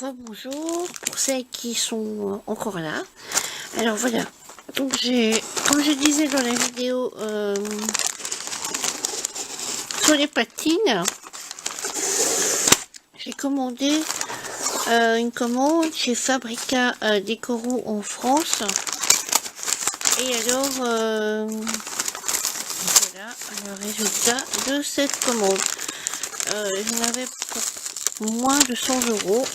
Bonjour pour celles qui sont encore là. Alors voilà, donc j'ai, comme je disais dans la vidéo sur les patines, j'ai commandé une commande chez Fabrica Decoro en France. Et alors, voilà le résultat de cette commande. J'en avais pour moins de 100 €.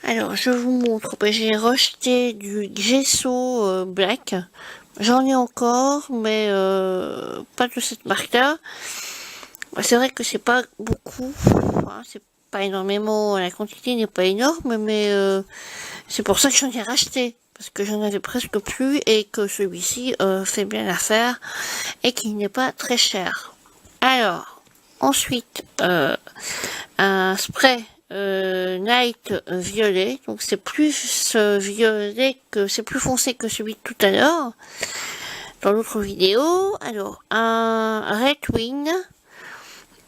Alors, je vous montre. J'ai rejeté du gesso black. J'en ai encore, mais pas de cette marque-là. C'est vrai que c'est pas beaucoup. Enfin, c'est pas énormément. La quantité n'est pas énorme, mais c'est pour ça que j'en ai racheté. Parce que j'en avais presque plus et que celui-ci fait bien l'affaire et qu'il n'est pas très cher. Alors, ensuite, un spray Night violet, donc c'est plus violet que c'est plus foncé que celui de tout à l'heure dans l'autre vidéo. Alors un Red Wing,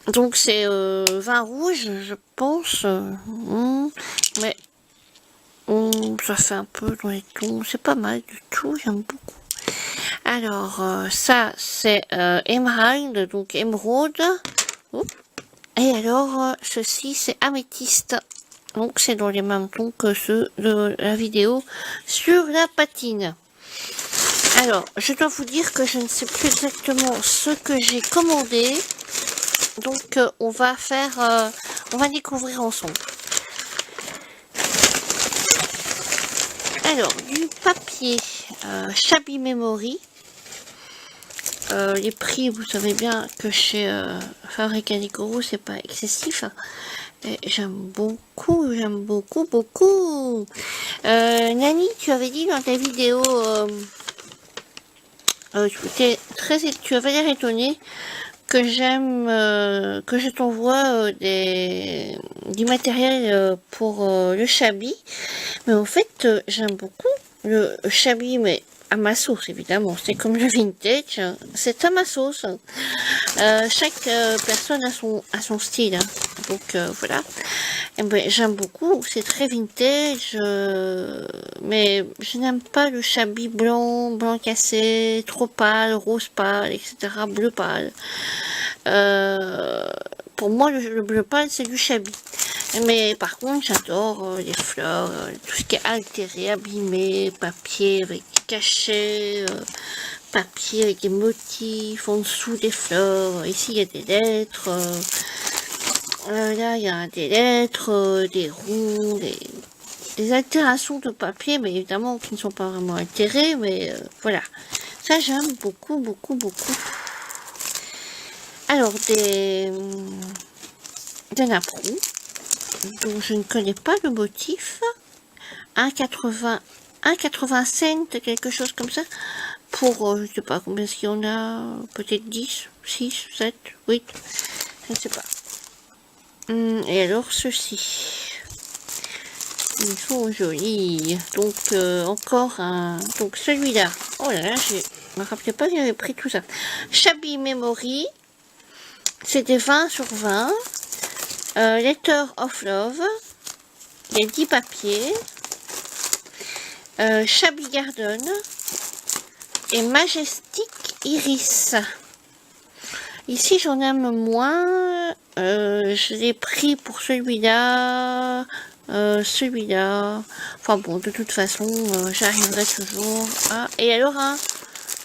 donc c'est vin rouge je pense, mais ça fait un peu dans les tons, c'est pas mal du tout, j'aime beaucoup. Alors ça c'est Emerald, donc émeraude. Et alors, ceci, c'est améthyste. Donc, c'est dans les mêmes tons que ceux de la vidéo sur la patine. Alors, je dois vous dire que je ne sais plus exactement ce que j'ai commandé. Donc, on va découvrir ensemble. Alors, du papier Shabby Memory. Les prix, vous savez bien que chez Fabrica Decoro, c'est pas excessif. Et j'aime beaucoup. Nani, tu avais dit dans ta vidéo, tu avais l'air étonné que que je t'envoie du matériel pour le Shabby. Mais en fait, j'aime beaucoup le Shabby, mais à ma sauce évidemment, c'est comme le vintage, c'est à ma sauce. Chaque personne a son style, hein. Donc voilà. Et ben, j'aime beaucoup, c'est très vintage, mais je n'aime pas le Shabby blanc cassé, trop pâle, rose pâle, etc., bleu pâle. Pour moi, le bleu pâle, c'est du Shabby. Mais par contre, j'adore les fleurs, tout ce qui est altéré, abîmé, papier avec des cachets, papier avec des motifs en dessous des fleurs. Ici, il y a des lettres. Là, il y a des lettres, des ronds, des altérations de papier, mais évidemment qui ne sont pas vraiment altérées. Mais voilà, ça j'aime beaucoup. Alors, des napperons dont je ne connais pas le motif, 1,80 cents, quelque chose comme ça, pour, je sais pas combien il y en a, peut-être 10, 6, 7, 8, je ne sais pas. Et alors, ceci, ils sont jolis. Donc, encore un, donc celui-là, oh là là, je me rappelais pas que j'avais pris tout ça. Shabby Memory, c'est des 20 sur 20. Letter of Love, il y a 10 papiers, Shabby Garden et Majestic Iris. Ici j'en aime moins, je l'ai pris pour celui-là, enfin bon, de toute façon j'arriverai toujours à... Et alors un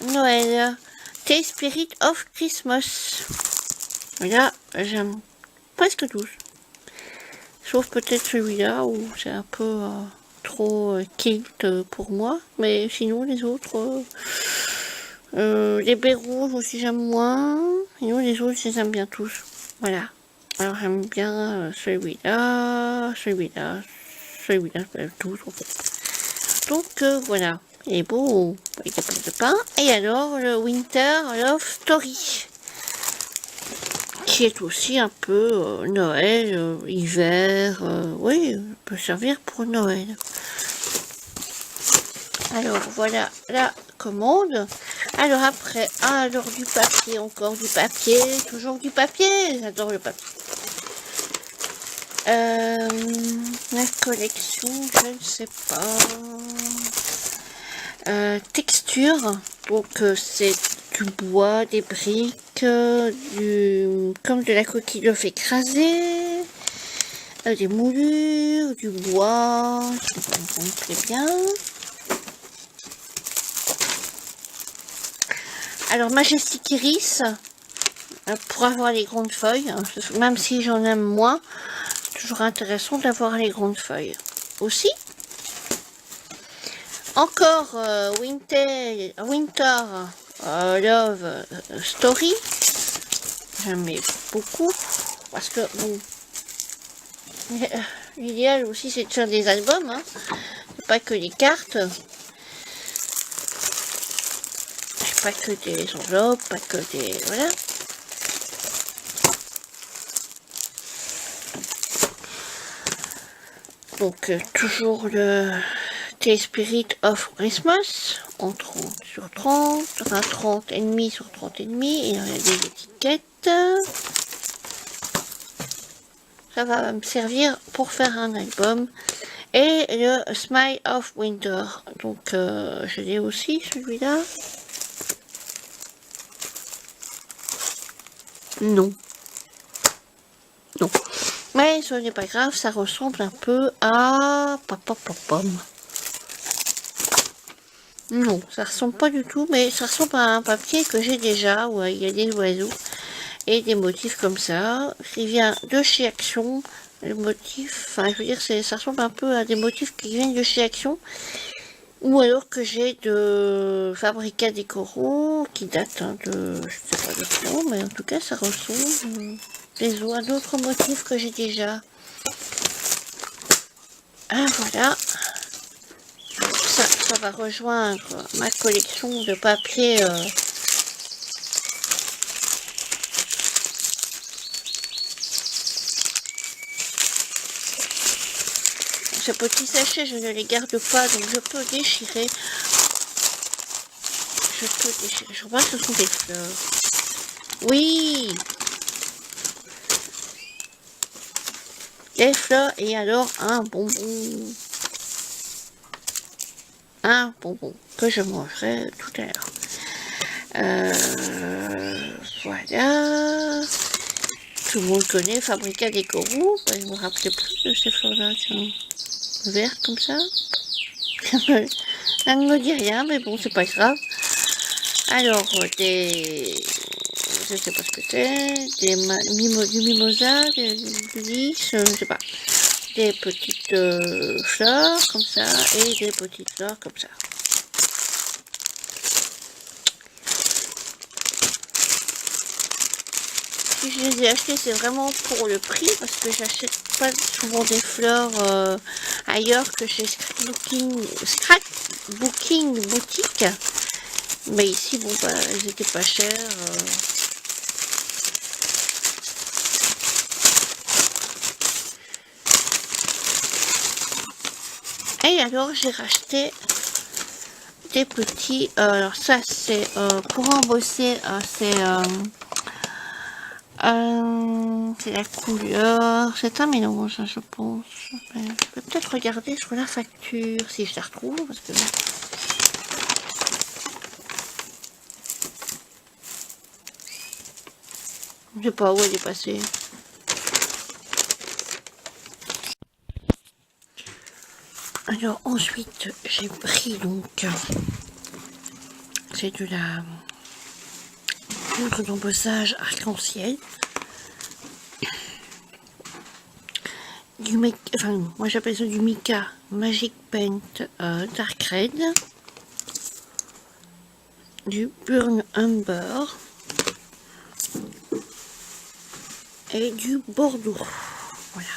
Noël, Tea Spirit of Christmas. Là j'aime presque tous, sauf peut-être celui-là où c'est un peu trop kilt pour moi, mais sinon les autres, les baies rouges aussi j'aime moins, sinon les autres je les aime bien tous. Voilà, alors j'aime bien celui-là, tous en fait. Donc voilà, il est beau, il y a plein de pain. Et alors le Winter Love Story, qui est aussi un peu Noël, hiver, oui, peut servir pour Noël. Alors voilà la commande. Alors après, alors du papier, encore du papier, toujours du papier, j'adore le papier. La collection, je ne sais pas. Texture, donc c'est du bois, des briques, comme de la coquille d'œuf écrasée, des moulures, du bois, ça me plaît bien. Alors Majestic Iris, pour avoir les grandes feuilles, même si j'en aime moins, toujours intéressant d'avoir les grandes feuilles. Aussi, encore Winter Love Story, j'aimais beaucoup, parce que bon, l'idéal aussi c'est de faire des albums, hein. C'est pas que les cartes, pas que des enveloppes, pas que des... voilà. Donc toujours le T-Spirit of Christmas en 30 sur 30, enfin 30 ennemis sur 30 ennemis, et il y a des étiquettes. Ça va me servir pour faire un album. Et le Smile of Winter, donc je l'ai aussi celui-là. Non. Non. Mais ce n'est pas grave, ça ressemble un peu à... Non, ça ressemble pas du tout, mais ça ressemble à un papier que j'ai déjà, où il y a des oiseaux et des motifs comme ça. Il vient de chez Action. Le motif, enfin je veux dire, ça ressemble un peu à des motifs qui viennent de chez Action. Ou alors que j'ai de Fabrica Decoro, qui date de, je sais pas de quand, mais en tout cas ça ressemble à d'autres motifs que j'ai déjà. Ah voilà, ça va rejoindre ma collection de papier. Ce petit sachet, je ne les garde pas, donc je peux déchirer. Je vois que ce sont des fleurs. Oui, des fleurs, et alors un bonbon. Un bonbon que je mangerai tout à l'heure. Voilà. Tout le monde connaît Fabrica Decoro. Je ne me rappelais plus de ces fleurs-là. Vert comme ça. Ça ne me dit rien, mais bon, c'est pas grave. Alors, des... je sais pas ce que c'est. Du mimosa, du lys, je sais pas. Des petites fleurs comme ça et des petites fleurs comme ça. Si je les ai achetés, c'est vraiment pour le prix, parce que j'achète pas souvent des fleurs ailleurs que chez Scrapbooking Boutique. Mais ici, bon, bah, elles étaient pas chères. Et alors, j'ai racheté des petits... alors ça, c'est pour embosser, c'est la couleur, c'est un mélange, je pense. Je vais peut-être regarder sur la facture, si je la retrouve, parce que... je sais pas où elle est passée. Alors ensuite, j'ai pris donc... c'est de la poudre d'embossage arc-en-ciel. Enfin, moi j'appelle ça du Mica Magic Paint Dark Red, du Burn Umber et du Bordeaux. Voilà.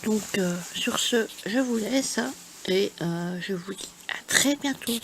Donc sur ce, je vous laisse et je vous dis à très bientôt.